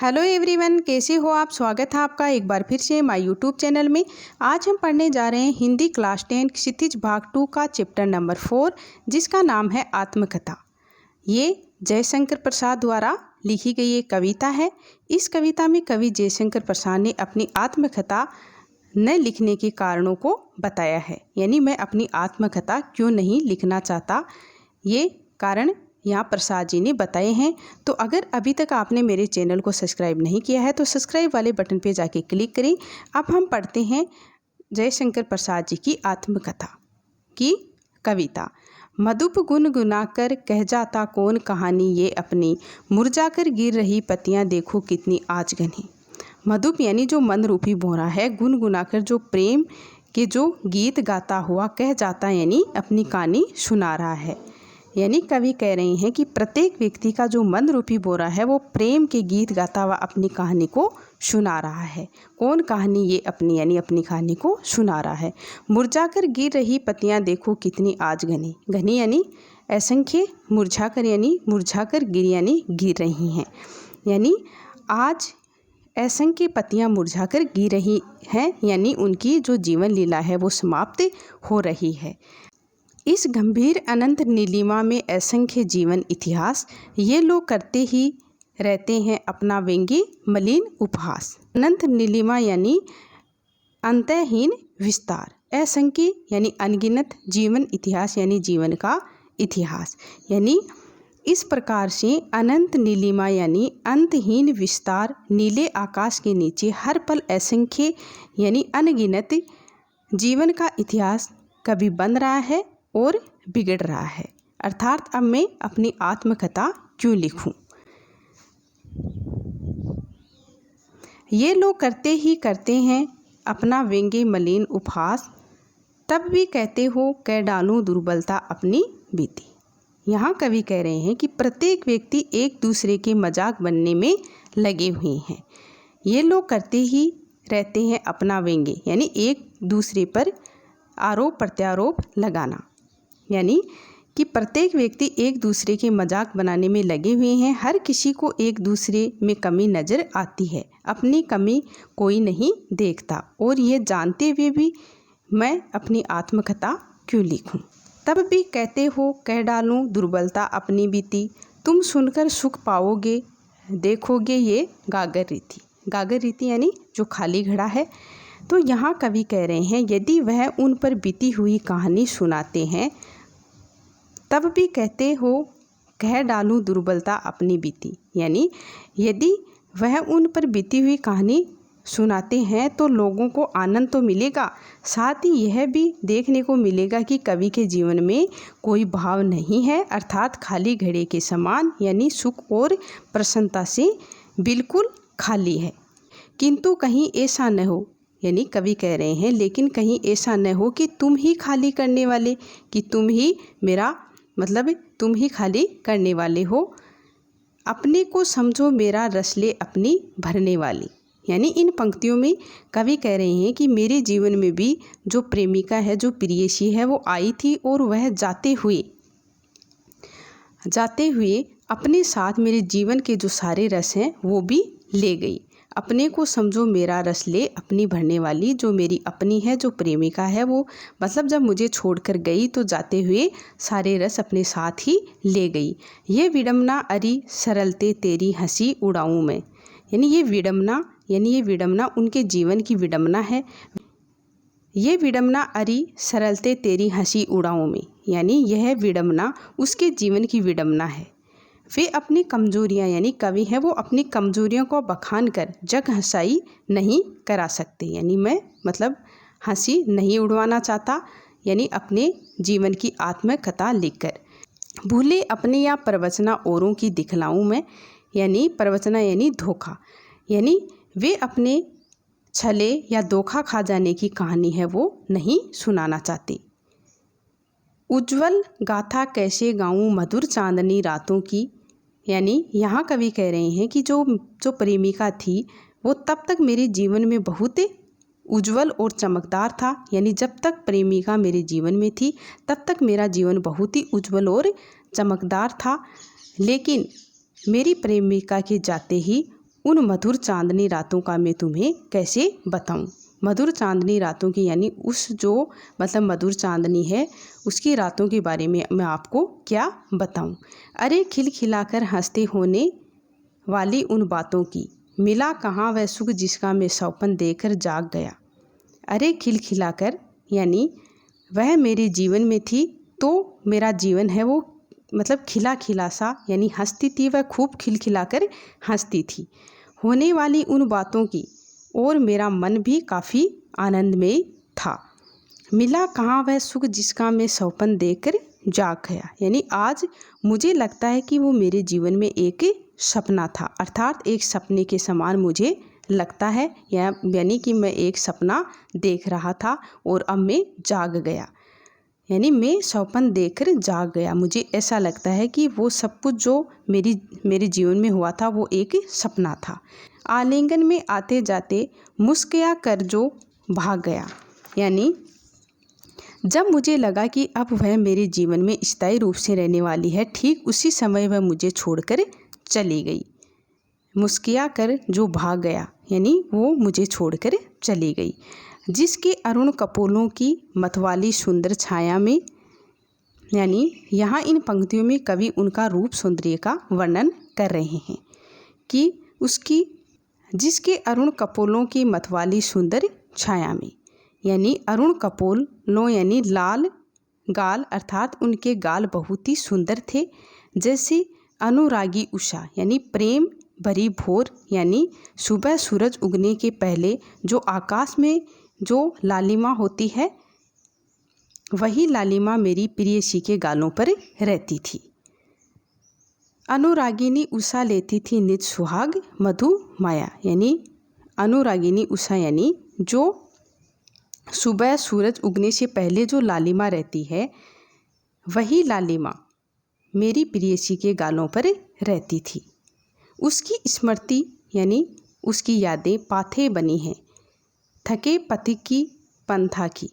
Hello everyone, कैसे हो आप। स्वागत है आपका एक बार फिर से माय यूट्यूब चैनल में। आज हम पढ़ने जा रहे हैं हिंदी क्लास 10 क्षितिज भाग 2 का चैप्टर नंबर 4, जिसका नाम है आत्मकथा। ये जयशंकर प्रसाद द्वारा लिखी गई एक कविता है। इस कविता में कवि जयशंकर प्रसाद ने अपनी आत्मकथा न लिखने के कारणों को बताया है, यानी मैं अपनी आत्मकथा क्यों नहीं लिखना चाहता, ये कारण यहाँ प्रसाद जी ने बताए हैं। तो अगर अभी तक आपने मेरे चैनल को सब्सक्राइब नहीं किया है तो सब्सक्राइब वाले बटन पे जाके क्लिक करें। अब हम पढ़ते हैं जयशंकर प्रसाद जी की आत्मकथा की कविता। मधुप गुनगुनाकर कह जाता कौन कहानी ये अपनी, मुरझाकर गिर रही पत्तियां देखो कितनी आज घनी। मधुप यानी जो मन रूपी भौरा है, गुनगुनाकर जो प्रेम के जो गीत गाता हुआ कह जाता यानी अपनी कहानी सुना रहा है। यानी कवि कह रहे हैं कि प्रत्येक व्यक्ति का जो मन रूपी भौरा है वो प्रेम के गीत गाता हुआ अपनी कहानी को सुना रहा है। कौन कहानी ये अपनी, यानी अपनी कहानी को सुना रहा है। मुरझाकर गिर रही पत्तियां देखो कितनी आज घनी, घनी यानी असंख्य, मुरझाकर यानी मुरझाकर गिर यानी गिर रही हैं, यानी आज असंख्य पत्तियां मुरझाकर गिर रही हैं, यानी उनकी जो जीवन लीला है वो समाप्त हो रही है। इस गंभीर अनंत नीलिमा में असंख्य जीवन इतिहास, ये लोग करते ही रहते हैं अपना व्यंग्य मलिन उपहास। अनंत नीलिमा यानी अंतहीन विस्तार, असंख्य यानी अनगिनत, जीवन इतिहास यानी जीवन का इतिहास, यानी इस प्रकार से अनंत नीलिमा यानी अंतहीन विस्तार, नीले आकाश के नीचे हर पल असंख्य यानी अनगिनत जीवन का इतिहास कभी बन रहा है और बिगड़ रहा है। अर्थात अब मैं अपनी आत्मकथा क्यों लिखूं। ये लोग करते ही करते हैं अपना व्यंग्य मलिन उपहास, तब भी कहते हो कह डालूं दुर्बलता अपनी बीती। यहाँ कवि कह रहे हैं कि प्रत्येक व्यक्ति एक दूसरे के मजाक बनने में लगे हुए हैं। ये लोग करते ही रहते हैं अपना व्यंग्य यानी एक दूसरे पर आरोप प्रत्यारोप लगाना, यानी कि प्रत्येक व्यक्ति एक दूसरे के मजाक बनाने में लगे हुए हैं। हर किसी को एक दूसरे में कमी नज़र आती है, अपनी कमी कोई नहीं देखता, और ये जानते हुए भी मैं अपनी आत्मकथा क्यों लिखूं। तब भी कहते हो कह डालूं दुर्बलता अपनी बीती, तुम सुनकर सुख पाओगे देखोगे ये गागर रीति। गागर रीति यानी जो खाली घड़ा है। तो यहाँ कवि कह रहे हैं यदि वह उन पर बीती हुई कहानी सुनाते हैं तब भी कहते हो कह डालूं दुर्बलता अपनी बीती, यानी यदि वह उन पर बीती हुई कहानी सुनाते हैं तो लोगों को आनंद तो मिलेगा, साथ ही यह भी देखने को मिलेगा कि कवि के जीवन में कोई भाव नहीं है, अर्थात खाली घड़े के समान, यानी सुख और प्रसन्नता से बिल्कुल खाली है। किंतु कहीं ऐसा न हो, यानी कवि कह रहे हैं लेकिन कहीं ऐसा न हो कि तुम ही खाली करने वाले, कि तुम ही मेरा मतलब तुम ही खाली करने वाले हो। अपने को समझो मेरा रस ले अपनी भरने वाली, यानी इन पंक्तियों में कवि कह रहे हैं कि मेरे जीवन में भी जो प्रेमिका है, जो प्रेयसी है, वो आई थी और वह जाते हुए अपने साथ मेरे जीवन के जो सारे रस हैं वो भी ले गई। अपने को समझो मेरा रस ले अपनी भरने वाली, जो मेरी अपनी है, जो प्रेमिका है, वो मतलब जब मुझे छोड़कर गई तो जाते हुए सारे रस अपने साथ ही ले गई। ये विडम्बना अरी सरलते तेरी हंसी उड़ाऊं मैं, यानी ये विडम्बना उनके जीवन की विडम्बना है। ये विडम्बना अरी सरलते तेरी हंसी उड़ाऊं मैं, यानी यह विडम्बना उसके जीवन की विडम्बना है। वे अपनी कमजोरियां, यानी कवि है वो अपनी कमजोरियों को बखान कर जग हंसाई नहीं करा सकते, यानी मैं मतलब हंसी नहीं उड़वाना चाहता, यानी अपने जीवन की आत्मकथा लिखकर। भूले अपने या प्रवचना औरों की दिखलाऊं मैं, यानी प्रवचना यानी धोखा, यानी वे अपने छले या धोखा खा जाने की कहानी है वो नहीं सुनाना चाहते। उज्ज्वल गाथा कैसे गाऊं मधुर चांदनी रातों की, यानी यहाँ कवि कह रहे हैं कि जो प्रेमिका थी वो तब तक मेरे जीवन में बहुत उज्ज्वल और चमकदार था, यानी जब तक प्रेमिका मेरे जीवन में थी तब तक मेरा जीवन बहुत ही उज्ज्वल और चमकदार था। लेकिन मेरी प्रेमिका के जाते ही उन मधुर चांदनी रातों का मैं तुम्हें कैसे बताऊं। मधुर चांदनी रातों की यानी उस जो मतलब मधुर चांदनी है उसकी रातों के बारे में मैं आपको क्या बताऊं। अरे खिलखिलाकर हंसते होने वाली उन बातों की, मिला कहाँ वह सुख जिसका मैं सौपन देकर जाग गया। अरे खिलखिलाकर यानी वह मेरे जीवन में थी तो मेरा जीवन है वो मतलब खिला खिला सा, यानी हंसती थी वह, खूब खिलखिलाकर हंसती थी होने वाली उन बातों की, और मेरा मन भी काफ़ी आनंदमय था। मिला कहाँ वह सुख जिसका मैं सौपन देकर जाग गया, यानी आज मुझे लगता है कि वो मेरे जीवन में एक सपना था, अर्थात एक सपने के समान मुझे लगता है, यानी कि मैं एक सपना देख रहा था और अब मैं जाग गया, यानी मैं सौपन देखकर जाग गया। मुझे ऐसा लगता है कि वो सब कुछ जो मेरे जीवन में हुआ था वो एक सपना था। आलिंगन में आते जाते मुस्किया कर जो भाग गया, यानी जब मुझे लगा कि अब वह मेरे जीवन में स्थायी रूप से रहने वाली है, ठीक उसी समय वह मुझे छोड़कर चली गई। मुस्किया कर जो भाग गया यानी वो मुझे छोड़कर चली गई। जिसके अरुण कपोलों की मतवाली सुंदर छाया में, यानी यहाँ इन पंक्तियों में कवि उनका रूप सौंदर्य का वर्णन कर रहे हैं कि उसकी जिसके अरुण कपोलों की मतवाली सुंदर छाया में, यानी अरुण कपोलों यानी लाल गाल, अर्थात उनके गाल बहुत ही सुंदर थे, जैसे अनुरागी उषा यानी प्रेम भरी भोर, यानी सुबह सूरज उगने के पहले जो आकाश में जो लालिमा होती है वही लालिमा मेरी प्रियसी के गालों पर रहती थी। अनुरागिनी उषा लेती थी निज सुहाग मधु माया, यानी अनुरागिनी उषा यानी जो सुबह सूरज उगने से पहले जो लालिमा रहती है वही लालिमा मेरी प्रियसी के गालों पर रहती थी। उसकी स्मृति यानी उसकी यादें पाथे बनी हैं, थके पथिक की पंथा की,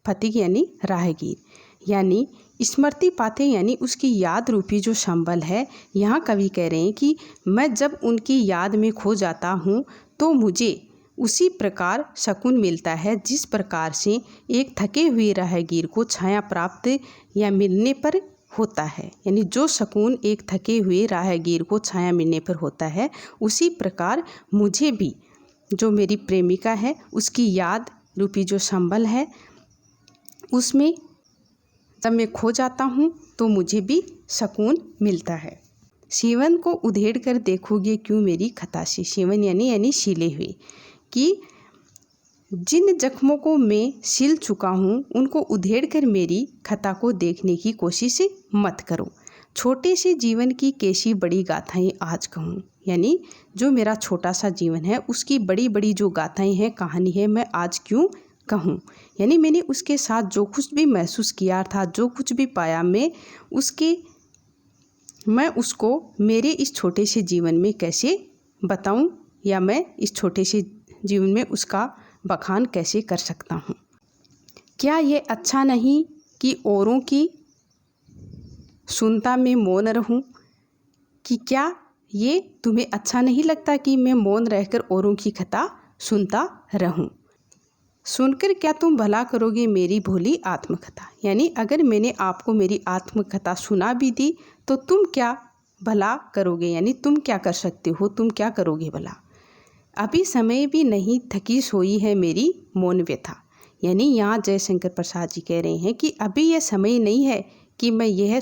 पथिक यानी राहगीर, यानी स्मृति पाथे यानी उसकी याद रूपी जो संबल है। यहाँ कवि कह रहे हैं कि मैं जब उनकी याद में खो जाता हूँ तो मुझे उसी प्रकार सुकून मिलता है जिस प्रकार से एक थके हुए राहगीर को छाया प्राप्त या मिलने पर होता है, यानी जो सुकून एक थके हुए राहगीर को छाया मिलने पर होता है, उसी प्रकार मुझे भी जो मेरी प्रेमिका है उसकी याद रूपी जो संबल है उसमें जब मैं खो जाता हूँ तो मुझे भी सुकून मिलता है। सीवन को उधेड़ कर देखोगे क्यों मेरी खता से, सीवन यानी सिले हुए, कि जिन जख्मों को मैं सिल चुका हूँ उनको उधेड़ कर मेरी खता को देखने की कोशिश मत करो। छोटे से जीवन की कैसी बड़ी गाथाएं आज कहूँ, यानी जो मेरा छोटा सा जीवन है उसकी बड़ी बड़ी जो गाथाएं हैं, कहानी है, मैं आज क्यों कहूँ, यानी मैंने उसके साथ जो कुछ भी महसूस किया था, जो कुछ भी पाया, मैं उसको मेरे इस छोटे से जीवन में कैसे बताऊँ, या मैं इस छोटे से जीवन में उसका बखान कैसे कर सकता हूँ। क्या ये अच्छा नहीं कि औरों की सुनता मैं मौन रहूं, कि क्या ये तुम्हें अच्छा नहीं लगता कि मैं मौन रहकर औरों की कथा सुनता रहूं। सुनकर क्या तुम भला करोगे मेरी भोली आत्मकथा, यानी अगर मैंने आपको मेरी आत्मकथा सुना भी दी तो तुम क्या भला करोगे, यानी तुम क्या कर सकते हो, तुम क्या करोगे भला। अभी समय भी नहीं थकी सोई है मेरी मौन व्यथा, यानी यहाँ जयशंकर प्रसाद जी कह रहे हैं कि अभी यह समय नहीं है कि मैं यह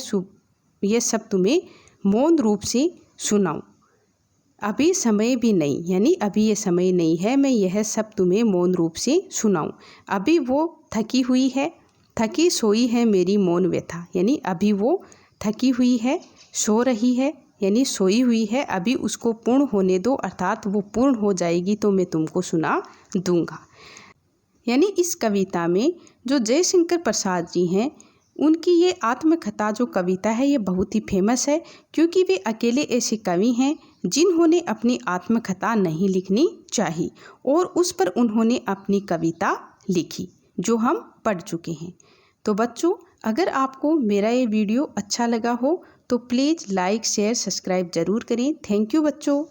सब तुम्हें मौन रूप से सुनाऊं। अभी समय भी नहीं, यानी अभी ये समय नहीं है मैं यह सब तुम्हें मौन रूप से सुनाऊं। अभी वो थकी हुई है, थकी सोई है मेरी मौन व्यथा, यानी अभी वो थकी हुई है, सो रही है, यानी सोई हुई है, अभी उसको पूर्ण होने दो, अर्थात वो पूर्ण हो जाएगी तो मैं तुमको सुना दूंगा। यानी इस कविता में जो जयशंकर प्रसाद जी हैं उनकी ये आत्मकथा जो कविता है ये बहुत ही फेमस है, क्योंकि वे अकेले ऐसे कवि हैं जिन्होंने अपनी आत्मकथा नहीं लिखनी चाहिए और उस पर उन्होंने अपनी कविता लिखी जो हम पढ़ चुके हैं। तो बच्चों, अगर आपको मेरा ये वीडियो अच्छा लगा हो तो प्लीज़ लाइक शेयर सब्सक्राइब ज़रूर करें। थैंक यू बच्चों।